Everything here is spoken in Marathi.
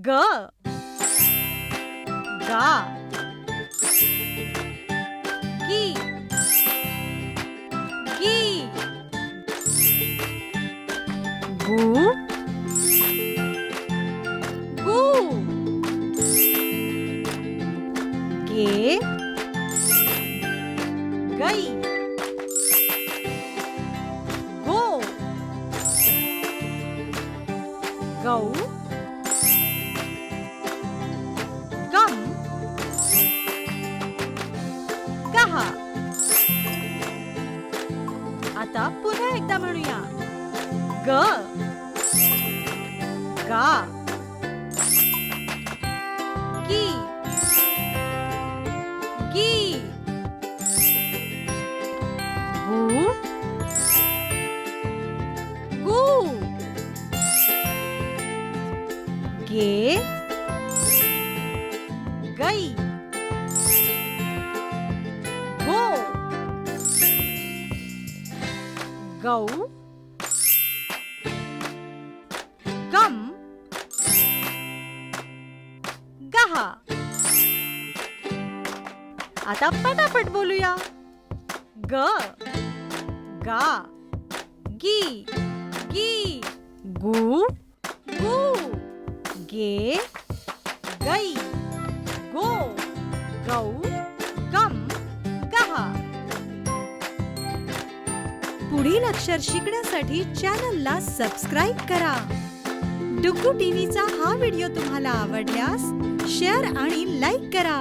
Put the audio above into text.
ग गा गी गी गू गू गे गई गो गौ गम गहा. आता पुन्हा एकदा म्हणूया. ग गा गी गी गू गू गे गई गो गौ गम गहा. आता पटापट बोलूया. ग गा गी गी गू गू गे गई गो गौ गम गहा. पुढील अक्षर शिकण्यासाठी चॅनलला सबस्क्राईब करा. डुग्गू टीव्हीचा हा व्हिडिओ तुम्हाला आवडल्यास शेअर आणि लाईक करा.